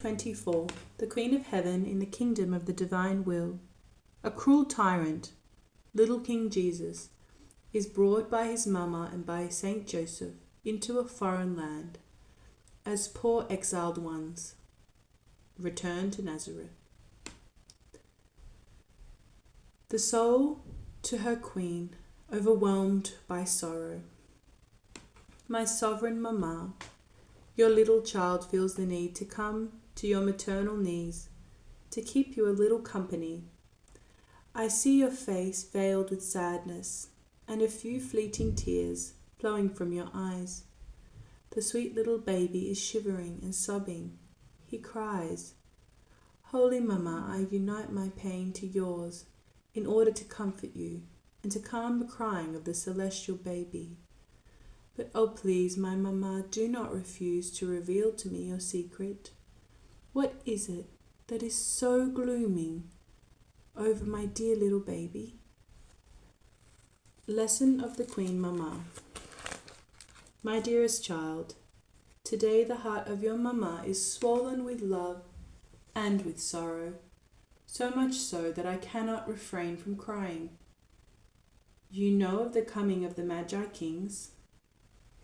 24. The Queen of Heaven in the Kingdom of the Divine Will. A cruel tyrant, little King Jesus, is brought by his mamma and by Saint Joseph into a foreign land, as poor exiled ones return to Nazareth. The soul to her queen, overwhelmed by sorrow. My sovereign mamma, your little child feels the need to come to your maternal knees, to keep you a little company. I see your face veiled with sadness, and a few fleeting tears flowing from your eyes. The sweet little baby is shivering and sobbing. He cries. Holy Mamma, I unite my pain to yours in order to comfort you and to calm the crying of the celestial baby. But oh please, my mamma, do not refuse to reveal to me your secret. What is it that is so glooming over my dear little baby? Lesson of the Queen Mamma. My dearest child, today the heart of your mamma is swollen with love and with sorrow, so much so that I cannot refrain from crying. You know of the coming of the Magi kings,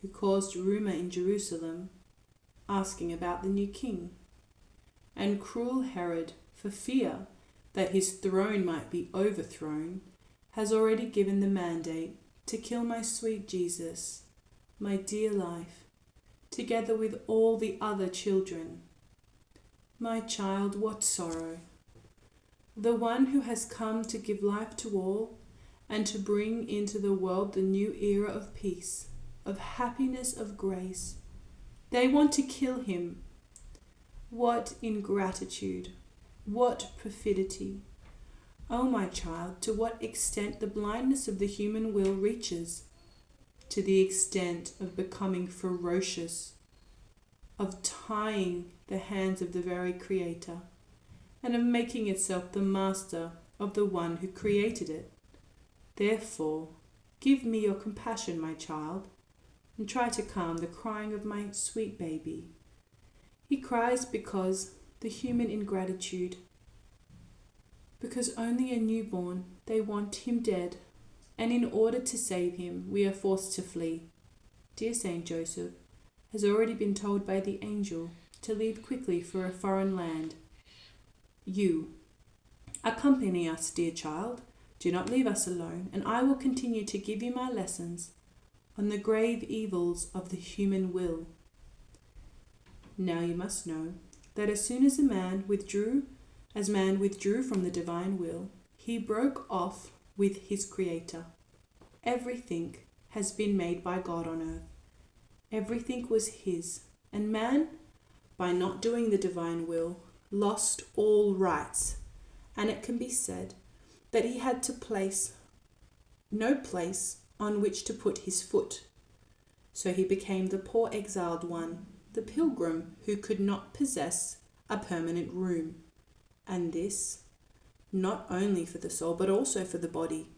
who caused rumour in Jerusalem, asking about the new king. And cruel Herod, for fear that his throne might be overthrown, has already given the mandate to kill my sweet Jesus, my dear life, together with all the other children. My child, what sorrow! The one who has come to give life to all and to bring into the world the new era of peace, of happiness, of grace. They want to kill him. What ingratitude! What perfidy! Oh, my child, to what extent the blindness of the human will reaches! To the extent of becoming ferocious, of tying the hands of the very Creator, and of making itself the master of the one who created it. Therefore, give me your compassion, my child, and try to calm the crying of my sweet baby. He cries because the human ingratitude, because only a newborn, they want him dead, and in order to save him, we are forced to flee. Dear Saint Joseph has already been told by the angel to leave quickly for a foreign land. You, accompany us, dear child. Do not leave us alone, and I will continue to give you my lessons on the grave evils of the human will. Now you must know that as soon as man withdrew from the divine will, he broke off with his Creator. Everything has been made by God on earth. Everything was his, and man, by not doing the divine will, lost all rights, and it can be said that he had no place on which to put his foot. So he became the poor exiled one, the pilgrim who could not possess a permanent room. And this, not only for the soul, but also for the body.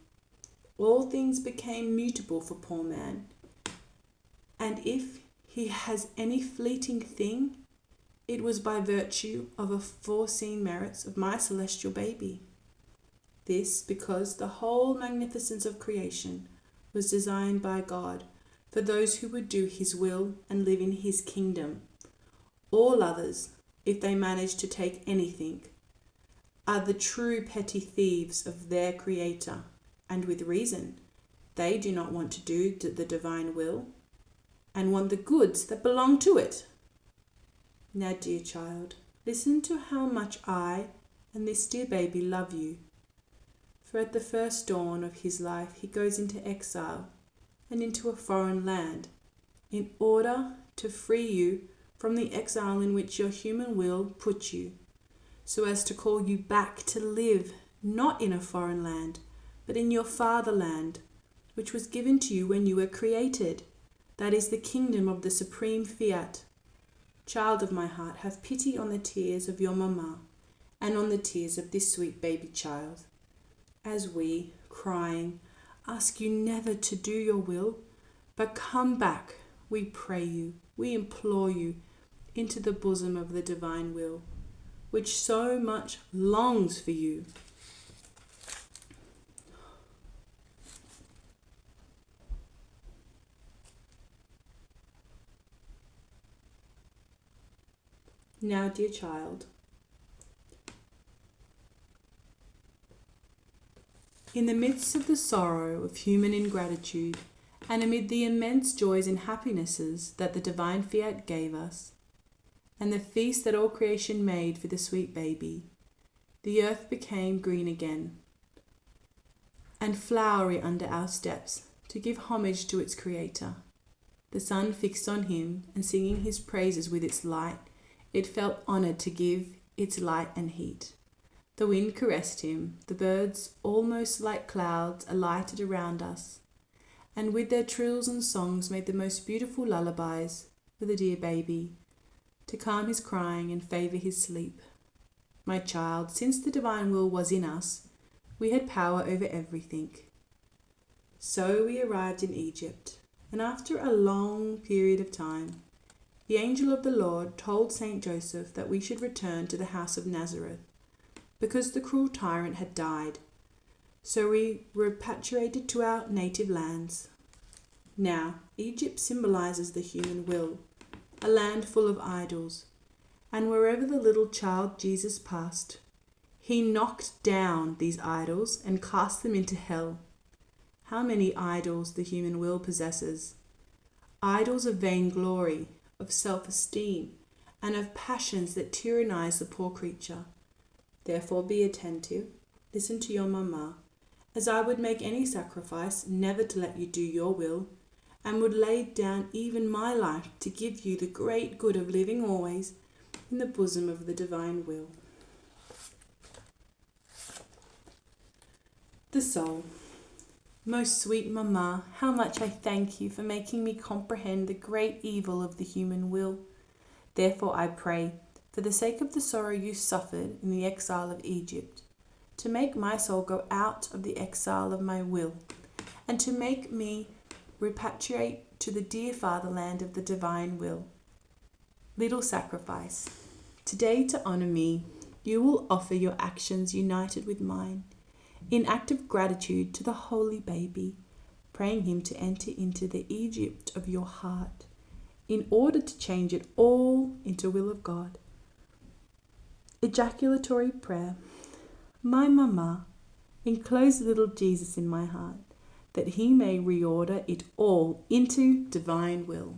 All things became mutable for poor man. And if he has any fleeting thing, it was by virtue of a foreseen merits of my celestial baby. This because the whole magnificence of creation was designed by God for those who would do his will and live in his kingdom. All others, if they manage to take anything, are the true petty thieves of their Creator, and with reason. They do not want to do the divine will and want the goods that belong to it. Now, dear child, listen to how much I and this dear baby love you. For at the first dawn of his life he goes into exile and into a foreign land in order to free you from the exile in which your human will put you, so as to call you back to live not in a foreign land, but in your fatherland, which was given to you when you were created. That is the kingdom of the supreme fiat. Child of my heart, have pity on the tears of your mamma and on the tears of this sweet baby child, as we, crying, ask you never to do your will, but come back, we pray you, we implore you, into the bosom of the divine will, which so much longs for you. Now, dear child, in the midst of the sorrow of human ingratitude, and amid the immense joys and happinesses that the divine fiat gave us, and the feast that all creation made for the sweet baby, the earth became green again, and flowery under our steps, to give homage to its Creator. The sun fixed on him, and singing his praises with its light, it felt honoured to give its light and heat. The wind caressed him, the birds, almost like clouds, alighted around us, and with their trills and songs made the most beautiful lullabies for the dear baby, to calm his crying and favour his sleep. My child, since the divine will was in us, we had power over everything. So we arrived in Egypt, and after a long period of time, the angel of the Lord told Saint Joseph that we should return to the house of Nazareth, because the cruel tyrant had died. So we repatriated to our native lands. Now, Egypt symbolizes the human will, a land full of idols, and wherever the little child Jesus passed, he knocked down these idols and cast them into hell. How many idols the human will possesses! Idols of vainglory, of self-esteem, and of passions that tyrannize the poor creature. Therefore be attentive, listen to your mamma, as I would make any sacrifice never to let you do your will, and would lay down even my life to give you the great good of living always in the bosom of the divine will. The soul. Most sweet mamma, how much I thank you for making me comprehend the great evil of the human will. Therefore I pray, for the sake of the sorrow you suffered in the exile of Egypt, to make my soul go out of the exile of my will, and to make me repatriate to the dear fatherland of the divine will. Little sacrifice. Today, to honour me, you will offer your actions united with mine, in act of gratitude to the holy baby, praying him to enter into the Egypt of your heart, in order to change it all into will of God. Ejaculatory prayer. My mamma, enclose little Jesus in my heart, that he may reorder it all into divine will.